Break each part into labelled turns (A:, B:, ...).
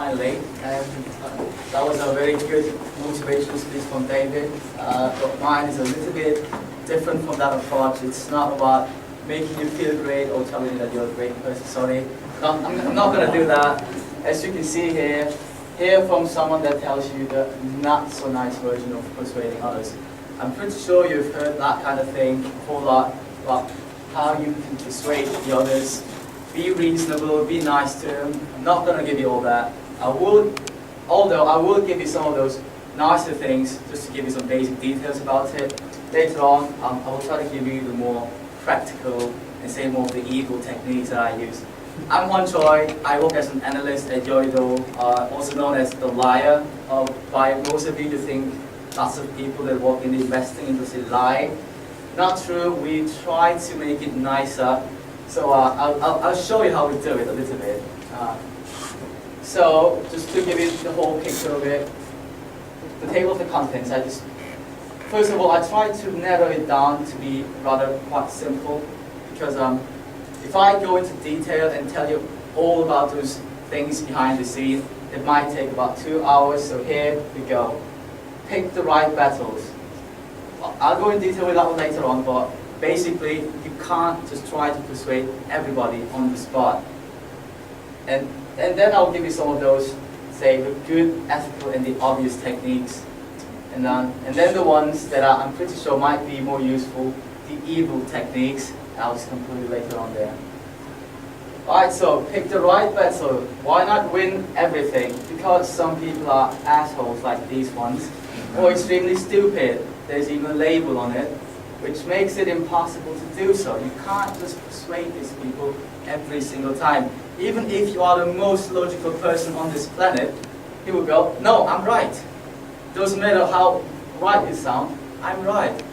A: finally. And that was a very good motivational speech from David. But mine is a little bit different from that approach. It's not about making you feel great or telling you that you're a great person. Sorry, I'm not going to do that. As you can see here, hear from someone that tells you the not so nice version of persuading others. I'm pretty sure you've heard that kind of thing a whole lot about how you can persuade the others. Be reasonable, be nice to them. I'm not going to give you all that. Although I will give you some of those nicer things, just to give you some basic details about it. Later on, I will try to give you the more practical and say more of the evil techniques that I use. I'm Huon Choi. I work as an analyst at Yoido, also known as the liar. By most of you to think lots of people that work in the investing industry lie. Not true. We try to make it nicer. So I'll show you how we do it a little bit. So just to give you the whole picture of it, the table of the contents, first of all, I try to narrow it down to be rather quite simple, because if I go into detail and tell you all about those things behind the scene, it might take about 2 hours. So here we go. Pick the right battles. I'll go in detail with that one later on, but basically you can't just try to persuade everybody on the spot. And then I'll give you some of those, say, the good, ethical, and the obvious techniques. And then the ones that I'm pretty sure might be more useful, the evil techniques. I'll just conclude later on there. Alright, so pick the right battle. Why not win everything? Because some people are assholes like these ones, or extremely stupid. There's even a label on it, which makes it impossible to do so. You can't just persuade these people every single time. Even if you are the most logical person on this planet, he will go, no, I'm right. Doesn't matter how right you sound, I'm right.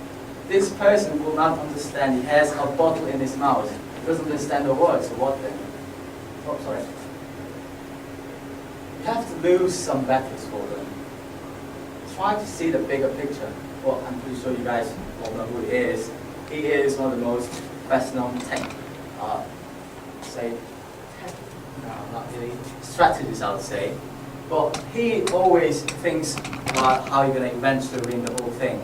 A: This person will not understand. He has a bottle in his mouth. He doesn't understand the words. So what then? Oh, sorry. You have to lose some battles for them. Try to see the bigger picture. Well, I'm pretty sure you guys all know who he is. He is one of the most best-known strategists, I would say. But he always thinks about how you're going to eventually win the whole thing.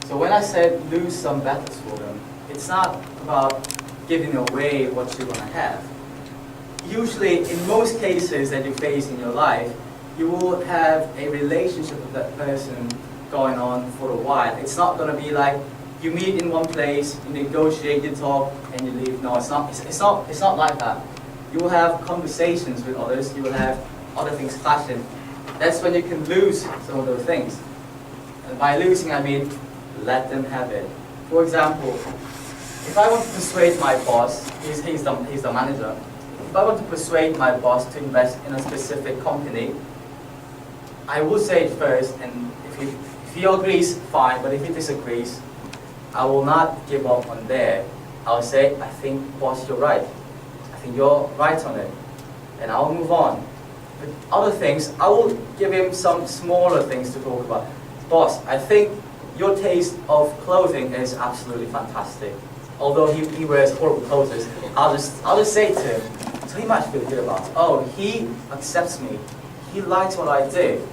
A: So when I said lose some battles for them, it's not about giving away what you're going to have. Usually, in most cases that you face in your life, you will have a relationship with that person going on for a while. It's not going to be like you meet in one place, you negotiate, you talk, and you leave. No, it's not like that. You will have conversations with others. You will have other things clashing. That's when you can lose some of those things. And by losing, I mean let them have it. For example, if I want to persuade my boss, he's the manager. If I want to persuade my boss to invest in a specific company, I will say it first, and if he agrees, fine, but if he disagrees, I will not give up on there. I'll say, I think, boss, you're right. I think you're right on it. And I'll move on. With other things, I will give him some smaller things to talk about. Boss, I think your taste of clothing is absolutely fantastic. Although he wears horrible clothes, I'll just say to him, so he might feel good about it. Oh, he accepts me. He likes what I do.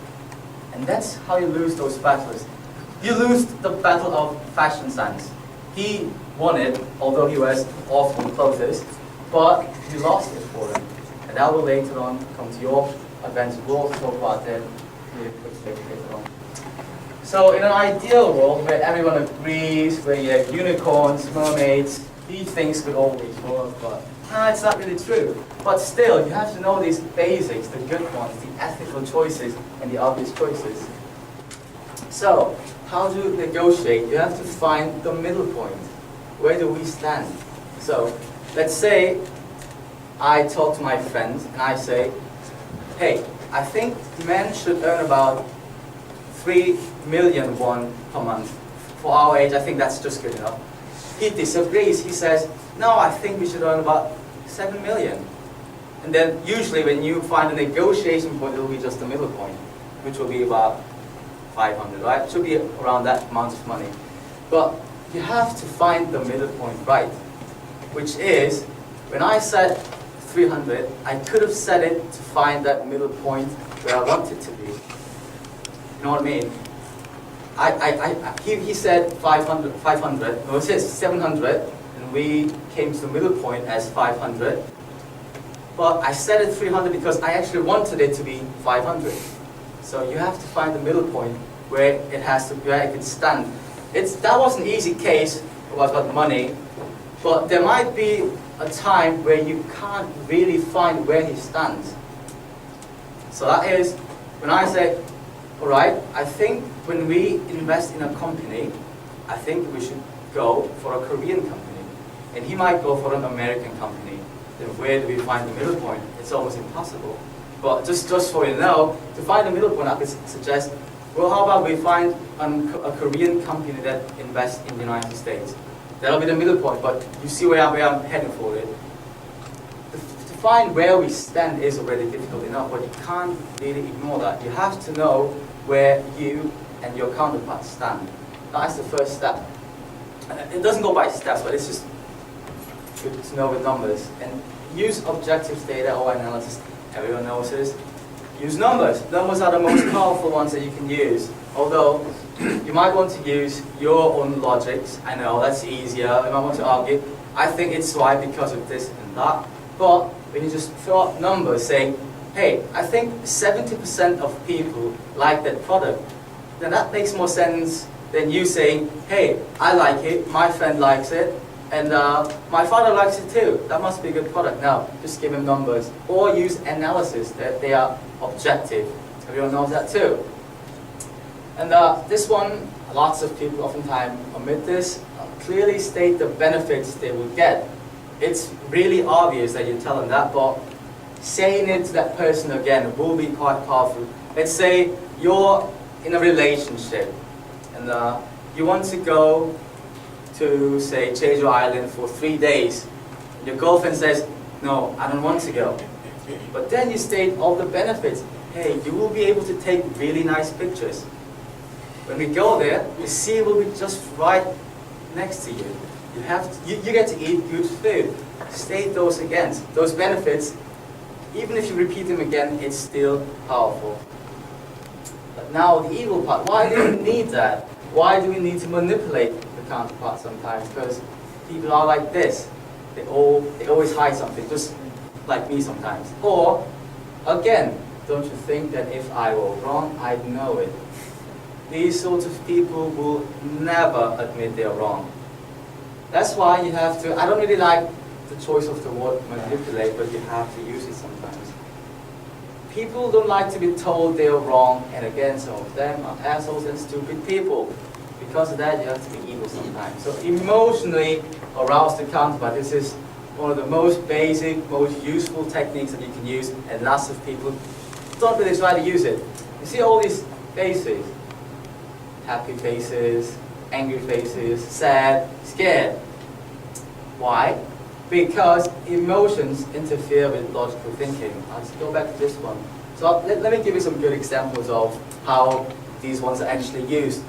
A: And that's how you lose those battles. You lose the battle of fashion sense. He won it, although he wears awful clothes, but you lost it for him. And that will later on come to your advantage. We'll also talk about that later on. So in an ideal world where everyone agrees, where you have unicorns, mermaids, these things could always work, but it's not really true. But still, you have to know these basics, the good ones, the ethical choices, and the obvious choices. So, how to negotiate? You have to find the middle point. Where do we stand? So, let's say I talk to my friends and I say, hey, I think men should earn about 3 million won per month. For our age, I think that's just good enough. He disagrees. He says, no, I think we should earn about 7 million. And then usually when you find a negotiation point, it will be just the middle point, which will be about 500, right? It should be around that amount of money. But you have to find the middle point right, which is, when I said 300, I could have set it to find that middle point where I want it to be. You know what I mean? He said 500, no, it says 700, and we came to the middle point as 500. But I set it 300 because I actually wanted it to be 500. So you have to find the middle point where it can stand. That was an easy case about money, but there might be a time where you can't really find where he stands. So that is when I say, all right, I think when we invest in a company, I think we should go for a Korean company. And he might go for an American company. Then where do we find the middle point? It's almost impossible. But just so you know, to find the middle point, I could suggest, well, how about we find a Korean company that invests in the United States? That'll be the middle point, but you see where I'm heading for it. To find where we stand is already difficult enough, but you can't really ignore that. You have to know where you and your counterpart stand. That's the first step. It doesn't go by steps, but it's just good to know with numbers. And use objective data or analysis. Everyone knows this. Use numbers. Numbers are the most powerful ones that you can use. Although, you might want to use your own logics. I know, that's easier. You might want to argue, I think it's right because of this and that. But when you just throw out numbers saying, hey, I think 70% of people like that product, then that makes more sense than you saying, hey, I like it, my friend likes it, and my father likes it too. That must be a good product. Now, just give him numbers. Or use analysis, that they are objective. Everyone knows that too. And this one, lots of people oftentimes omit this. Clearly state the benefits they will get. It's really obvious that you tell them that, but saying it to that person again will be quite powerful. Let's say you're in a relationship, and you want to go to, say, Jeju Island for 3 days. Your girlfriend says, no, I don't want to go. But then you state all the benefits. Hey, you will be able to take really nice pictures. When we go there, the sea will be just right next to you. You get to eat good food. State those again. Those benefits, even if you repeat them again, it's still powerful. But now the evil part, why do we need that? Why do we need to manipulate the counterpart sometimes? Because people are like this. They always hide something, just like me sometimes. Or, again, don't you think that if I were wrong, I'd know it? These sorts of people will never admit they're wrong. That's why you have to, I don't really like the choice of the word manipulate, but you have to use it sometimes. People don't like to be told they're wrong, and again, some of them are assholes and stupid people. Because of that, you have to be evil sometimes. So emotionally arouse the counterpart. This is one of the most basic, most useful techniques that you can use, and lots of people don't really try to use it. You see all these faces. Happy faces, angry faces, sad, scared. Why? Because emotions interfere with logical thinking. Let's go back to this one. So let me give you some good examples of how these ones are actually used.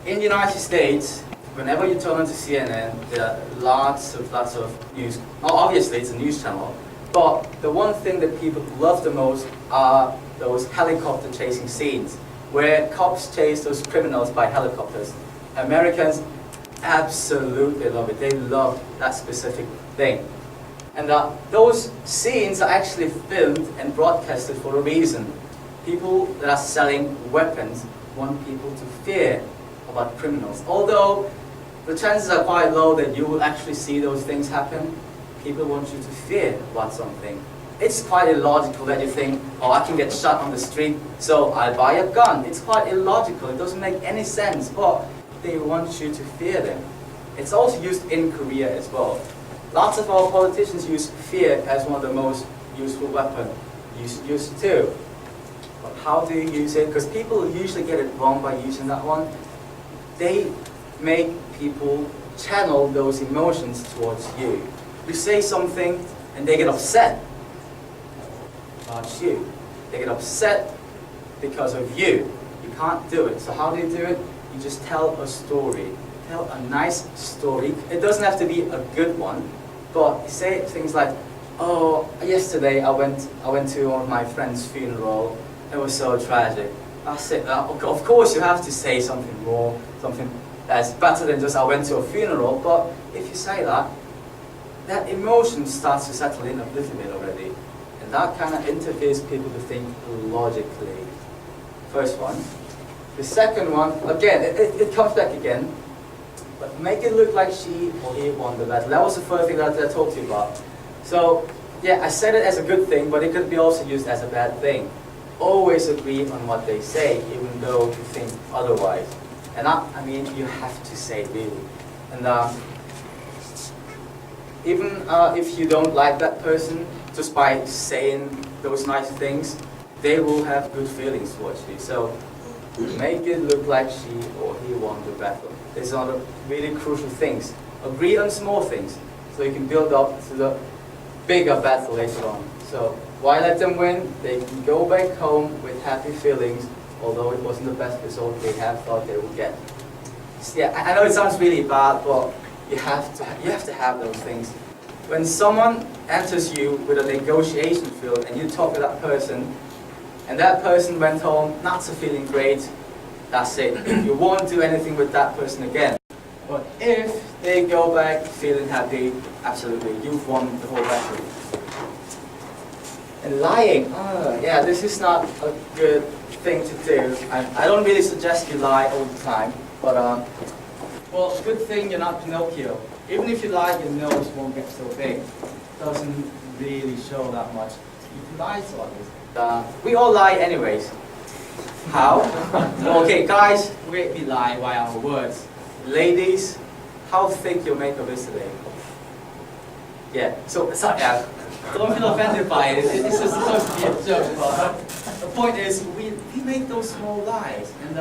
A: In the United States, whenever you turn on to CNN, there are lots of news. Oh, obviously, it's a news channel. But the one thing that people love the most are those helicopter chasing scenes, where cops chase those criminals by helicopters. Americans absolutely love it. They love that specific thing. And those scenes are actually filmed and broadcasted for a reason. People that are selling weapons want people to fear about criminals. Although the chances are quite low that you will actually see those things happen, people want you to fear about something. It's quite illogical that you think, oh, I can get shot on the street, so I'll buy a gun. It's quite illogical. It doesn't make any sense, but they want you to fear them. It's also used in Korea as well. Lots of our politicians use fear as one of the most useful weapons. Used too. But how do you use it? Because people usually get it wrong by using that one. They make people channel those emotions towards you. You say something and they get upset about you. They get upset because of you. You can't do it. So how do you do it? You just tell a story. Tell a nice story. It doesn't have to be a good one, but you say things like, oh, yesterday I went to one of my friend's funeral. It was so tragic. I said, of course you have to say something more, something that's better than just I went to a funeral. But if you say that, that emotion starts to settle in a little bit already, and that kind of interferes people to think logically. First one. The second one, again, it comes back again. But make it look like she or he won the battle. That was the first thing that I talked to you about. So, yeah, I said it as a good thing, but it could be also used as a bad thing. Always agree on what they say, even though you think otherwise. And I mean, you have to say it really. And even if you don't like that person, just by saying those nice things, they will have good feelings towards you. So, make it look like she or he won the battle. These are the really crucial things. Agree on small things, so you can build up to the bigger battle later on. So why let them win? They can go back home with happy feelings, although it wasn't the best result they have thought they would get. Yeah, I know it sounds really bad, but you have to have those things. When someone enters you with a negotiation field and you talk to that person, and that person went home not so feeling great, that's it. You won't do anything with that person again. But if they go back feeling happy, absolutely, you've won the whole battle. And lying, yeah, this is not a good thing to do. I don't really suggest you lie all the time, but well, good thing you're not Pinocchio. Even if you lie, your nose won't get so big. Doesn't really show that much. You can lie to others. We all lie anyways. How? Okay, guys, we lie by our words. Ladies, how thick your makeup is today? Yeah, so yeah, don't feel offended by it. It's just supposed to be a joke. But the point is, we make those small lies. And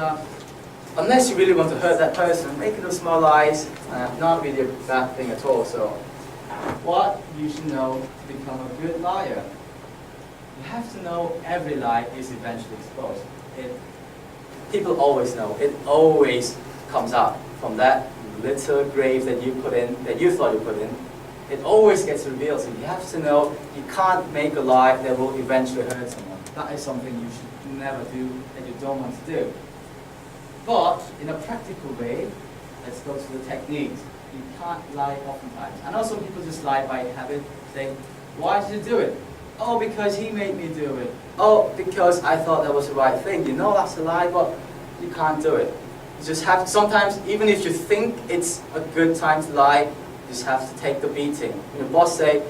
A: unless you really want to hurt that person, making those small lies, not really a bad thing at all. So, what you should know to become a good liar? You have to know every lie is eventually exposed. People always know. It always comes out from that little grave that you put in, that you thought you put in. It always gets revealed. So you have to know you can't make a lie that will eventually hurt someone. That is something you should never do and you don't want to do. But in a practical way, let's go to the techniques. You can't lie oftentimes. I know some people just lie by habit, saying, why did you do it? Oh, because he made me do it. Oh, because I thought that was the right thing. You know that's a lie, but you can't do it. You just have to, sometimes, even if you think it's a good time to lie, you just have to take the beating. When your boss say,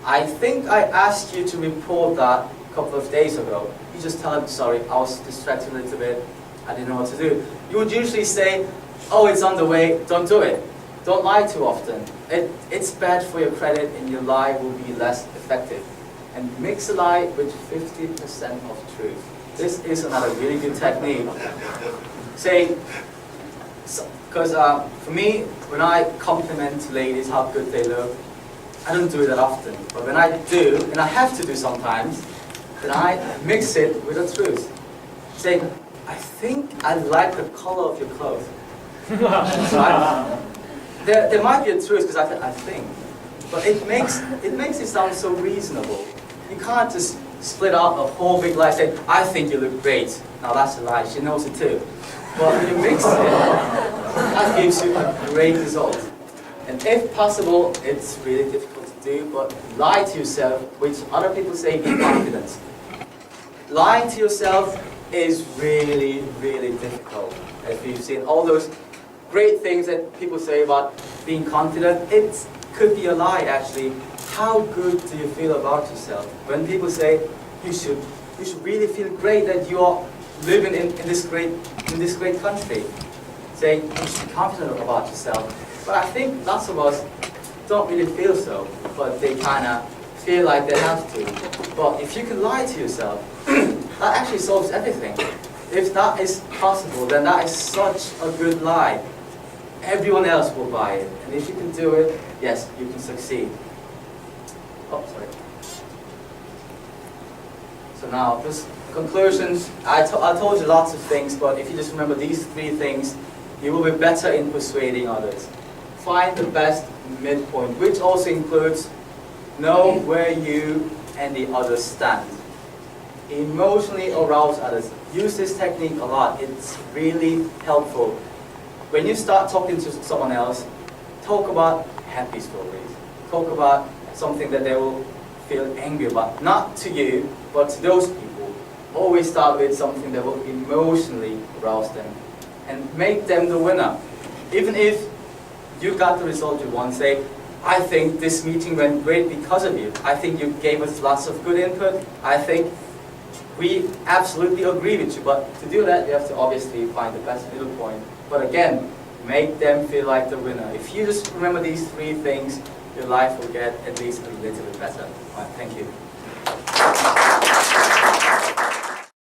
A: I think I asked you to report that a couple of days ago. You just tell him, sorry, I was distracted a little bit. I didn't know what to do. You would usually say, oh, it's on the way, don't do it. Don't lie too often. It's bad for your credit and your lie will be less effective. And mix a lie with 50% of truth. This is another really good technique. Say, because for me, when I compliment ladies how good they look, I don't do it that often. But when I do, and I have to do sometimes, then I mix it with the truth. Say, I think I like the color of your clothes. Right? There might be a truth because I think, but it makes it sound so reasonable. You can't just split out a whole big lie saying, I think you look great. Now that's a lie, she knows it too. But when you mix it, that gives you a great result. And if possible, it's really difficult to do, but lie to yourself, which other people say be confident. Lying to yourself is really, really difficult. As you've seen all those great things that people say about being confident, it could be a lie actually. How good do you feel about yourself? When people say you should really feel great that you are living in this great country. Say you should be confident about yourself. But I think lots of us don't really feel so, but they kind of feel like they have to. But if you can lie to yourself, that actually solves everything. If that is possible, then that is such a good lie. Everyone else will buy it. And if you can do it, yes, you can succeed. Oh, sorry. So now, just conclusions. I told you lots of things, but if you just remember these 3 things, you will be better in persuading others. Find the best midpoint, which also includes Know where you and the others stand. Emotionally arouse others. Use this technique a lot. It's really helpful. When you start talking to someone else, talk about happy stories. Talk about something that they will feel angry about. Not to you, but to those people. Always start with something that will emotionally arouse them. And make them the winner. Even if you got the result you want, say, I think this meeting went great because of you. I think you gave us lots of good input. I think we absolutely agree with you. But to do that, you have to obviously find the best middle point. But again, make them feel like the winner. If you just remember these 3 things, your life will get at least a little bit better. All right, thank you.